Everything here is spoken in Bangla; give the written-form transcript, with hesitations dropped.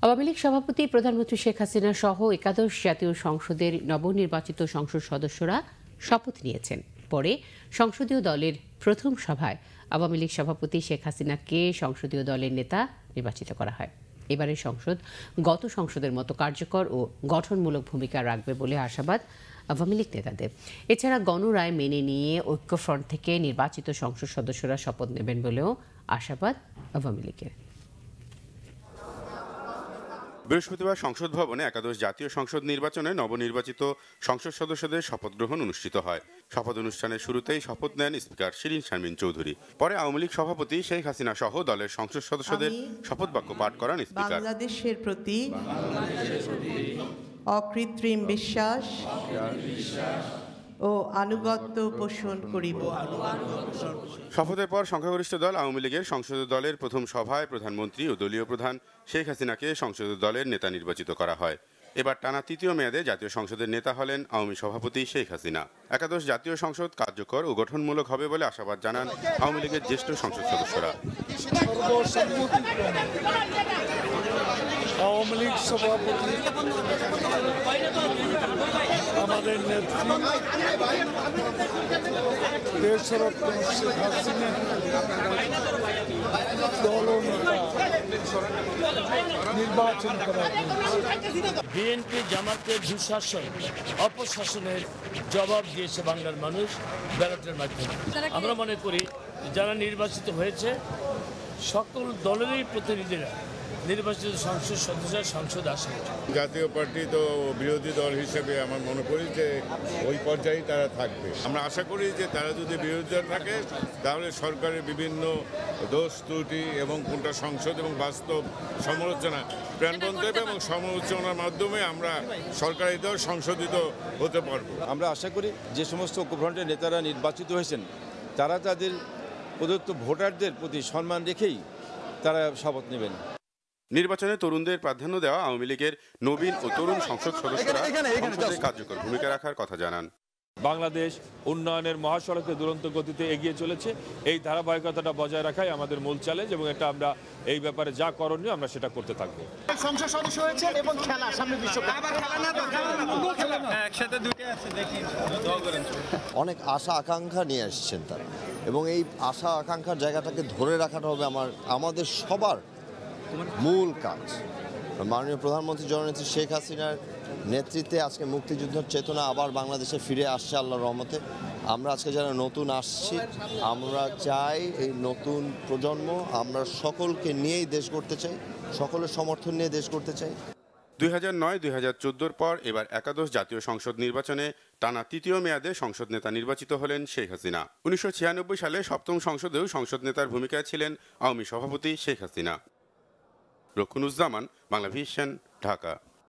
আওয়ামী লীগ সভাপতি প্রধানমন্ত্রী শেখ হাসিনা সহ একাদশ জাতীয় সংসদের নবনির্বাচিত সংসদ সদস্যরা শপথ নিয়েছেন। পরে সংসদীয় দলের প্রথম সভায় আওয়ামী লীগ সভাপতি শেখ হাসিনাকে সংসদীয় দলের নেতা নির্বাচিত করা হয়। এবারের সংসদ গত সংসদের মতো কার্যকর ও গঠনমূলক ভূমিকা রাখবে বলে আশাবাদ আওয়ামী লীগ নেতাদের। এছাড়া গণরায় মেনে নিয়ে ঐক্যফ্রন্ট থেকে নির্বাচিত সংসদ সদস্যরা শপথ নেবেন বলেও আশাবাদ আওয়ামী লীগের। বৃহস্পতিবার সংসদ ভবনে একাদশ জাতীয় সংসদ নির্বাচনে নবনির্বাচিত সংসদ সদস্যদের শপথ গ্রহণ অনুষ্ঠিত হয়। শপথ অনুষ্ঠানের শুরুতেই শপথ নেন স্পিকার শিরীন শারমিন চৌধুরী। পরে আওয়ামী লীগ সভাপতি শেখ হাসিনা সহ দলের সংসদ সদস্যদের শপথ বাক্য পাঠ করান স্পিকার। বাংলাদেশের প্রতি অকৃত্রিম বিশ্বাস ও আনুগত্য পোষণ করিব। শপথের পর সংখ্যাগরিষ্ঠ দল আওয়ামী লীগের সংসদীয় দলের প্রথম সভায় প্রধানমন্ত্রী ও দলীয় প্রধান শেখ হাসিনাকে সংসদীয় দলের নেতা নির্বাচিত করা হয়। এবার টানা তৃতীয় মেয়াদে জাতীয় সংসদের নেতা হলেন আওয়ামী সভাপতি শেখ হাসিনা। একাদশ জাতীয় সংসদ কার্যকর ও গঠনমূলক হবে বলে আশাবাদ জানান আওয়ামী লীগের জ্যেষ্ঠ সংসদ সদস্যরা। আওয়ামী লীগ সভাপতি আমাদের নেত্রী দেশরত্ন শেখ হাসিনা দলনেতা নির্বাচন করা। বিএনপি জামাতের দুঃশাসন অপশাসনের জবাব দিয়েছে বাংলার মানুষ ব্যালটের মাধ্যমে। আমরা মনে করি যারা নির্বাচিত হয়েছে সকল দলেরই প্রতিনিধিরা নির্বাচিত সংসদ সদস্যরা সংসদ আসে। জাতীয় পার্টি তো বিরোধী দল হিসেবে আমার মনে করি যে ওই পর্যায়েই তারা থাকবে। আমরা আশা করি যে তারা যদি বিরোধী দল থাকে তাহলে সরকারের বিভিন্ন দোষ ত্রুটি এবং কোনটা সংসদ এবং বাস্তব সমালোচনা প্রাণবন্ত দেবে এবং সমালোচনার মাধ্যমে আমরা সরকারি দল সংশোধিত হতে পারব। আমরা আশা করি যে সমস্ত ঐক্যফ্রন্টের নেতারা নির্বাচিত হয়েছেন তারা তাদের প্রদত্ত ভোটারদের প্রতি সম্মান রেখেই তারা শপথ নেবেন। নির্বাচনে তরুণদের প্রাধান্য দেওয়া আওয়ামী লীগের নবীন ও তরুণ সংসদ সদস্যরা সংসদে কার্যকর ভূমিকা রাখার কথা জানান। বাংলাদেশ উন্নয়নের মহাসড়কে দুরন্ত গতিতে এগিয়ে চলেছে। এই ধারাবাহিকতাটা বজায় রাখাই আমাদের মূল চ্যালেঞ্জ এবং এটা আমরা এই ব্যাপারে যা করণীয় আমরা সেটা করতে থাকবো। সংসদ সদস্য হয়েছেন এবং খেলা সামনে বিশ্বকাপ একসাথে দুইটা আছে, দেখি অনেক আশা আকাঙ্ক্ষা নিয়ে আসছেন তারা এবং এই আশা আকাঙ্ক্ষার জায়গাটাকে ধরে রাখাটা হবে আমাদের সবার মূল কাজ। মাননীয় প্রধানমন্ত্রী জননেত্রী শেখ হাসিনার নেতৃত্বে আজকে মুক্তিযুদ্ধের চেতনা আবার বাংলাদেশে ফিরে আসছে আল্লাহর রহমতে। আমরা আজকে যারা নতুন আসছি আমরা চাই এই নতুন প্রজন্ম আমরা সকলকে নিয়েই দেশ গড়তে চাই, সকলের সমর্থন নিয়ে দেশ গড়তে চাই। 2009-2014 পর এবার একাদশ জাতীয় সংসদ নির্বাচনে টানা তৃতীয় মেয়াদে সংসদ নেতা নির্বাচিত হলেন শেখ হাসিনা। 1996 সালে সপ্তম সংসদেও সংসদ নেতার ভূমিকায় ছিলেন আওয়ামী সভাপতি শেখ হাসিনা। রকুনুজ্জামান, বাংলাভিশন, ঢাকা।